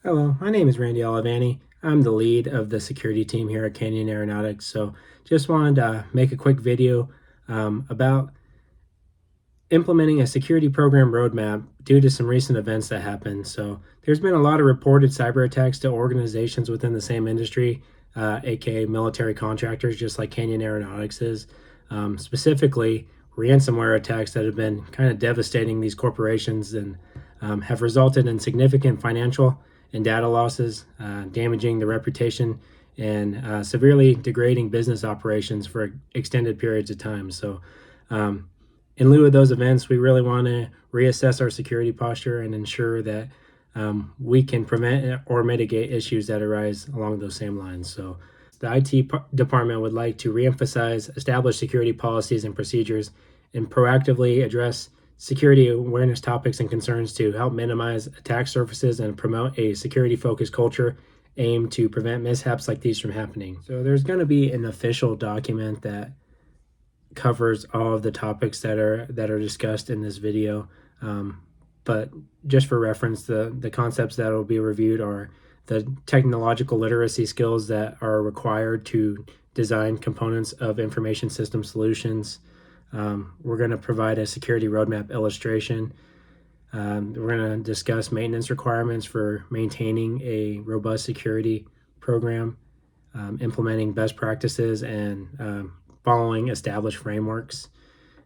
Hello, my name is Randy Olivani. I'm the lead of the security team here at Canyon Aeronautics. So just wanted to make a quick video about implementing a security program roadmap due to some recent events that happened. So there's been a lot of reported cyber attacks to organizations within the same industry, aka military contractors, just like Canyon Aeronautics is. Specifically, ransomware attacks that have been kind of devastating these corporations and have resulted in significant financial and data losses, damaging the reputation and severely degrading business operations for extended periods of time. So, in lieu of those events, we really want to reassess our security posture and ensure that we can prevent or mitigate issues that arise along those same lines. So, the IT department would like to reemphasize established security policies and procedures and proactively address security awareness topics and concerns to help minimize attack surfaces and promote a security focused culture aimed to prevent mishaps like these from happening. So, there's going to be an official document that covers all of the topics that are discussed in this video. But just for reference, the concepts that will be reviewed are the technological literacy skills that are required to design components of information system solutions. We're going to provide a security roadmap illustration. We're going to discuss maintenance requirements for maintaining a robust security program, implementing best practices and following established frameworks,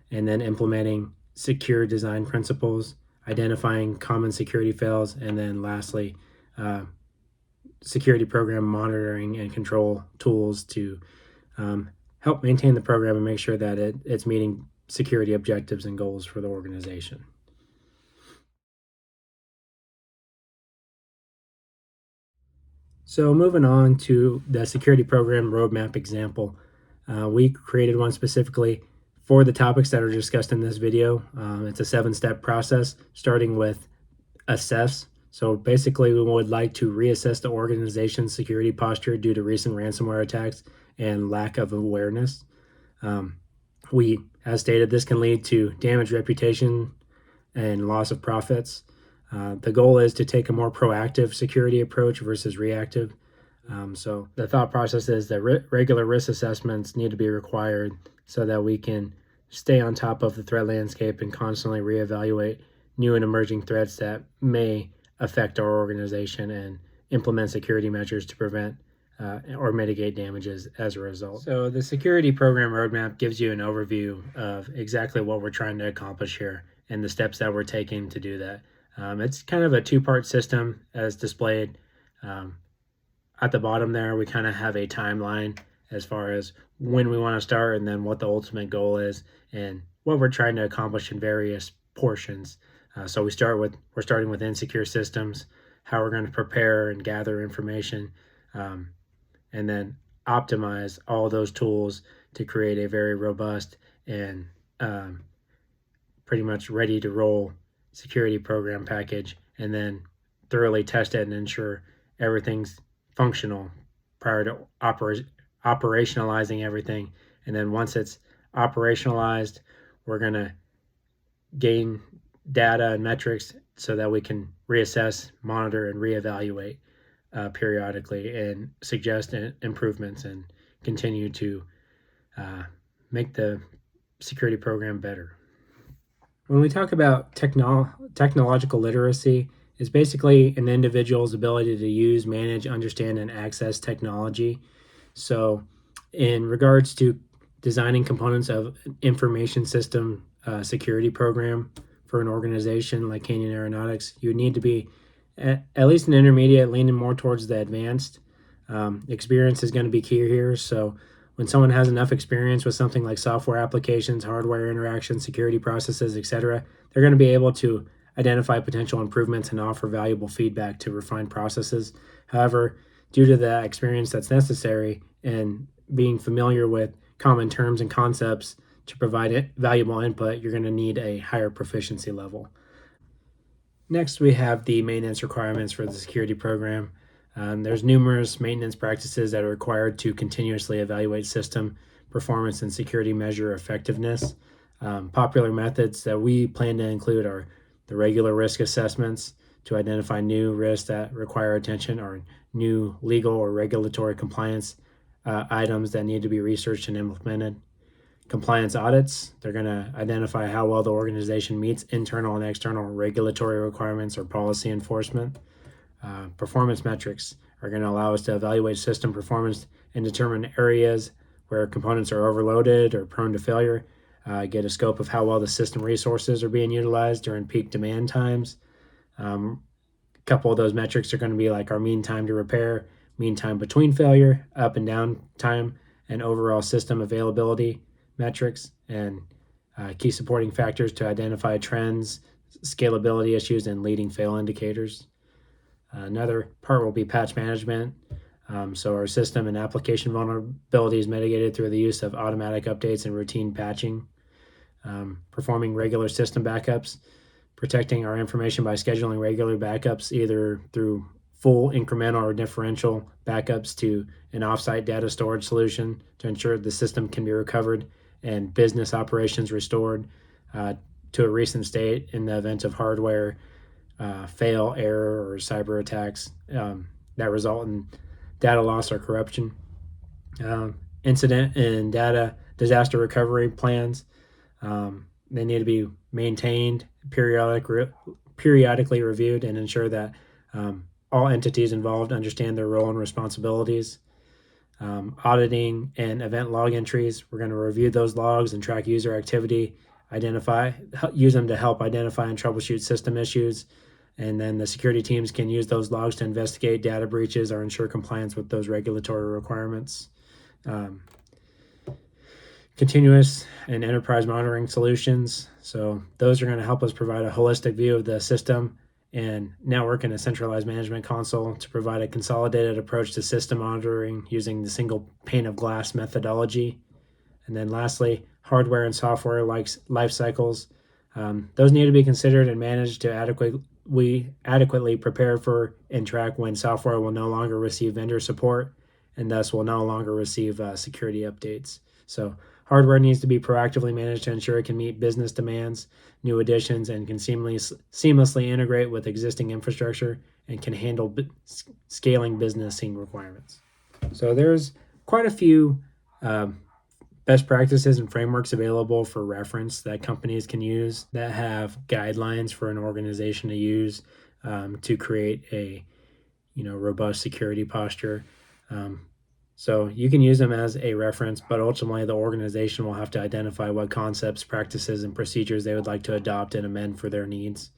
and then implementing secure design principles, identifying common security fails, and then lastly, security program monitoring and control tools to help maintain the program and make sure that it's meeting security objectives and goals for the organization. So moving on to the security program roadmap example, we created one specifically for the topics that are discussed in this video. It's a 7-step process, starting with assess. So basically, we would like to reassess the organization's security posture due to recent ransomware attacks and lack of awareness. We, as stated, this can lead to damaged reputation and loss of profits. The goal is to take a more proactive security approach versus reactive. So the thought process is that regular risk assessments need to be required so that we can stay on top of the threat landscape and constantly reevaluate new and emerging threats that may affect our organization and implement security measures to prevent or mitigate damages as a result. So the security program roadmap gives you an overview of exactly what we're trying to accomplish here and the steps that we're taking to do that. It's kind of a 2-part system as displayed. At the bottom there, we kind of have a timeline as far as when we want to start and then what the ultimate goal is and what we're trying to accomplish in various portions. So we're starting with insecure systems, how we're going to prepare and gather information, and then optimize all those tools to create a very robust and pretty much ready to roll security program package, and then thoroughly test it and ensure everything's functional prior to operationalizing everything. And then once it's operationalized, we're going to gain data and metrics so that we can reassess, monitor, and reevaluate periodically and suggest improvements and continue to make the security program better. When we talk about technological literacy, it's basically an individual's ability to use, manage, understand, and access technology. So in regards to designing components of information system security program for an organization like Canyon Aeronautics, you need to be at least an intermediate, leaning more towards the advanced. Experience is going to be key here. So when someone has enough experience with something like software applications, hardware interactions, security processes, etc., they're going to be able to identify potential improvements and offer valuable feedback to refine processes. However, due to the experience that's necessary and being familiar with common terms and concepts to provide valuable input, you're going to need a higher proficiency level. Next, we have the maintenance requirements for the security program. There's numerous maintenance practices that are required to continuously evaluate system performance and security measure effectiveness. Popular methods that we plan to include are the regular risk assessments to identify new risks that require attention or new legal or regulatory compliance items that need to be researched and implemented. Compliance audits, they're going to identify how well the organization meets internal and external regulatory requirements or policy enforcement. Performance metrics are going to allow us to evaluate system performance and determine areas where components are overloaded or prone to failure, get a scope of how well the system resources are being utilized during peak demand times. A couple of those metrics are going to be like our mean time to repair, mean time between failure, up and down time, and overall system availability metrics, and key supporting factors to identify trends, scalability issues, and leading fail indicators. Another part will be patch management. So our system and application vulnerabilities mitigated through the use of automatic updates and routine patching. Performing regular system backups, protecting our information by scheduling regular backups, either through full incremental or differential backups to an offsite data storage solution to ensure the system can be recovered and business operations restored to a recent state in the event of hardware fail, error, or cyber attacks that result in data loss or corruption. Incident and data disaster recovery plans. They need to be maintained, periodically reviewed, and ensure that all entities involved understand their role and responsibilities. Auditing and event log entries. We're going to review those logs and track user activity, use them to help identify and troubleshoot system issues. And then the security teams can use those logs to investigate data breaches or ensure compliance with those regulatory requirements. Continuous and enterprise monitoring solutions. So those are going to help us provide a holistic view of the system and network and a centralized management console to provide a consolidated approach to system monitoring using the single pane of glass methodology. And then lastly, hardware and software life cycles. Those need to be considered and managed to adequately prepare for and track when software will no longer receive vendor support and thus will no longer receive security updates. So hardware needs to be proactively managed to ensure it can meet business demands, new additions, and can seamlessly integrate with existing infrastructure and can handle scaling business requirements. So there's quite a few best practices and frameworks available for reference that companies can use that have guidelines for an organization to use to create a robust security posture. So you can use them as a reference, but ultimately the organization will have to identify what concepts, practices, and procedures they would like to adopt and amend for their needs.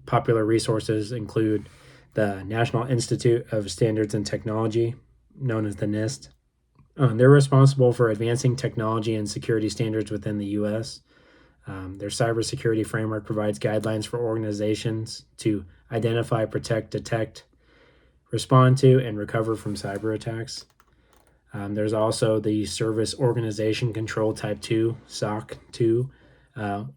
Popular resources include the National Institute of Standards and Technology, known as the NIST. They're responsible for advancing technology and security standards within the U.S. Their cybersecurity framework provides guidelines for organizations to identify, protect, detect, respond to, and recover from cyber attacks. There's also the Service Organization Control Type 2, SOC 2,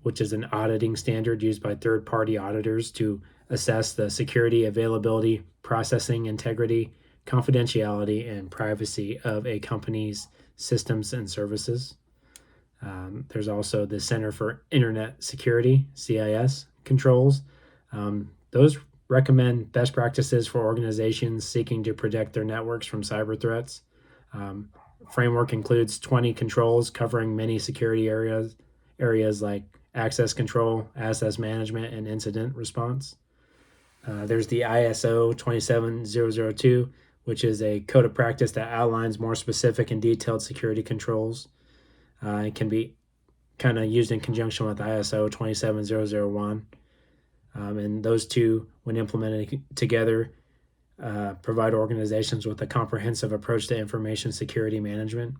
which is an auditing standard used by third-party auditors to assess the security, availability, processing integrity, confidentiality, and privacy of a company's systems and services. There's also the Center for Internet Security, CIS, controls. Those recommend best practices for organizations seeking to protect their networks from cyber threats. Framework includes 20 controls covering many security areas like access control, access management, and incident response. There's the ISO 27002, which is a code of practice that outlines more specific and detailed security controls. It can be kind of used in conjunction with ISO 27001. And those two, when implemented together, provide organizations with a comprehensive approach to information security management.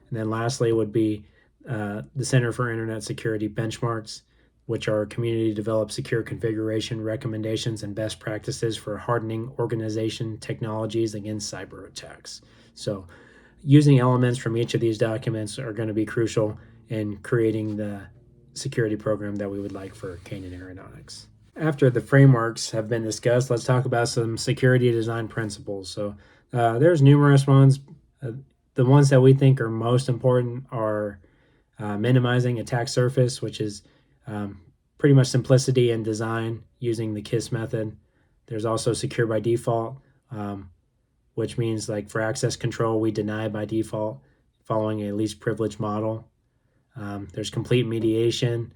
And then lastly would be the Center for Internet Security benchmarks, which are community-developed secure configuration recommendations and best practices for hardening organization technologies against cyber attacks. So using elements from each of these documents are going to be crucial in creating the security program that we would like for Canyon Aeronautics. After the frameworks have been discussed, let's talk about some security design principles. So there's numerous ones. The ones that we think are most important are minimizing attack surface, which is pretty much simplicity in design using the KISS method. There's also secure by default, which means like for access control, we deny by default following a least privilege model. There's complete mediation,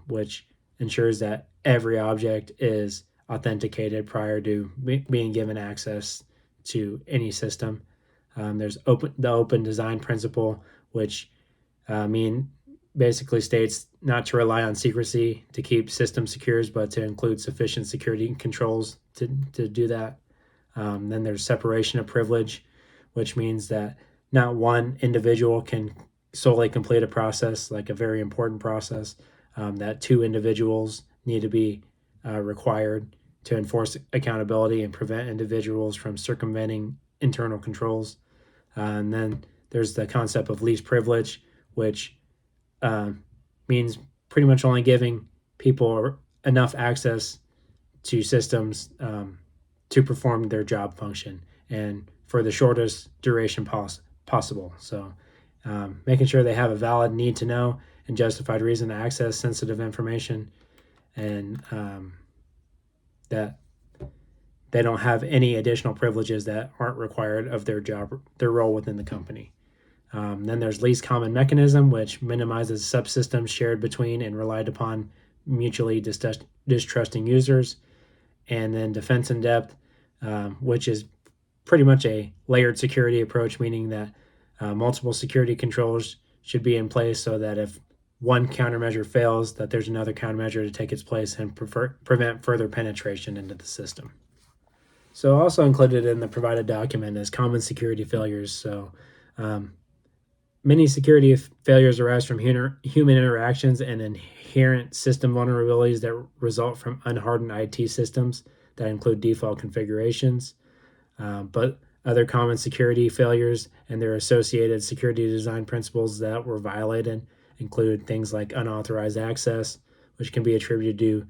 which ensures that every object is authenticated prior to being given access to any system. There's the open design principle, which basically states not to rely on secrecy to keep systems secure, but to include sufficient security controls to do that. Then there's separation of privilege, which means that not one individual can solely complete a process, like a very important process, that two individuals need to be required to enforce accountability and prevent individuals from circumventing internal controls. And then there's the concept of least privilege, which means pretty much only giving people enough access to systems to perform their job function and for the shortest duration possible. So making sure they have a valid need to know and justified reason to access sensitive information, and that they don't have any additional privileges that aren't required of their job, their role within the company. Then there's least common mechanism, which minimizes subsystems shared between and relied upon mutually distrusting users. And then defense in depth, which is pretty much a layered security approach, meaning that multiple security controls should be in place so that if one countermeasure fails, that there's another countermeasure to take its place and prevent further penetration into the system. So also included in the provided document is common security failures. So many security failures arise from human interactions and inherent system vulnerabilities that result from unhardened IT systems that include default configurations. But other common security failures and their associated security design principles that were violated include things like unauthorized access, which can be attributed to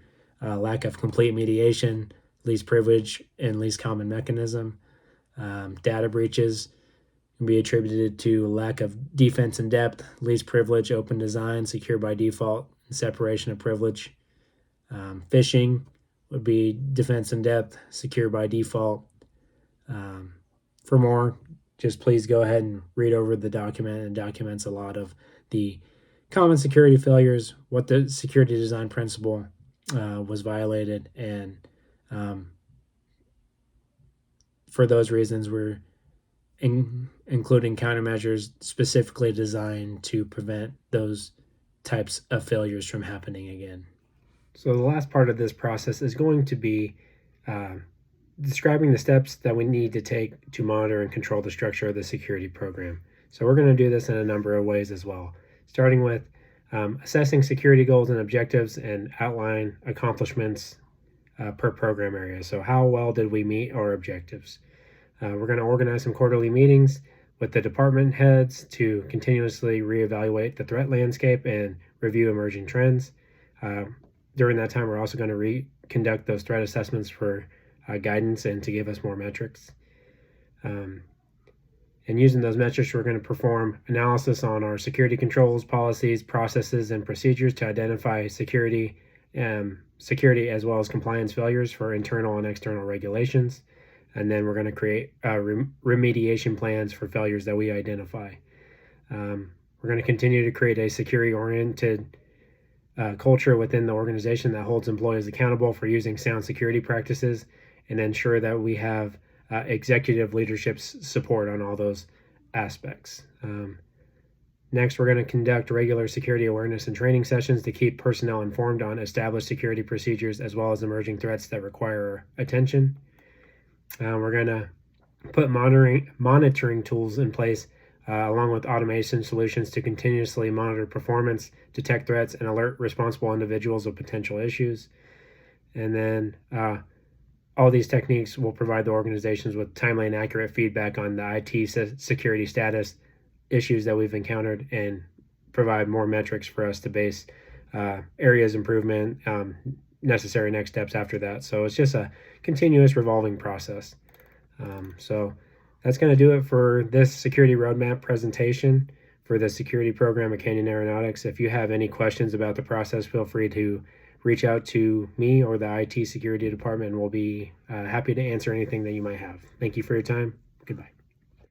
lack of complete mediation, least privilege, and least common mechanism. Data breaches can be attributed to lack of defense in depth, least privilege, open design, secure by default, and separation of privilege. Phishing would be defense in depth, secure by default. For more, just please go ahead and read over the document. It documents a lot of the common security failures, what the security design principle was violated, and for those reasons, we're including countermeasures specifically designed to prevent those types of failures from happening again. So the last part of this process is going to be describing the steps that we need to take to monitor and control the structure of the security program. So we're going to do this in a number of ways as well, starting with assessing security goals and objectives and outline accomplishments per program area. So how well did we meet our objectives? We're going to organize some quarterly meetings with the department heads to continuously reevaluate the threat landscape and review emerging trends. During that time, we're also going to conduct those threat assessments for guidance and to give us more metrics. And using those metrics, we're going to perform analysis on our security controls, policies, processes, and procedures to identify security as well as compliance failures for internal and external regulations. And then we're going to create remediation plans for failures that we identify. We're going to continue to create a security-oriented culture within the organization that holds employees accountable for using sound security practices and ensure that we have executive leadership's support on all those aspects. Next, we're going to conduct regular security awareness and training sessions to keep personnel informed on established security procedures as well as emerging threats that require attention. We're going to put monitoring tools in place along with automation solutions to continuously monitor performance, detect threats, and alert responsible individuals of potential issues. And then all these techniques will provide the organizations with timely and accurate feedback on the IT security status, issues that we've encountered, and provide more metrics for us to base areas improvement, necessary next steps after that. So it's just a continuous revolving process. So that's going to do it for this security roadmap presentation for the security program at Canyon Aeronautics. If you have any questions about the process, feel free to reach out to me or the IT security department, and we'll be happy to answer anything that you might have. Thank you for your time. Goodbye.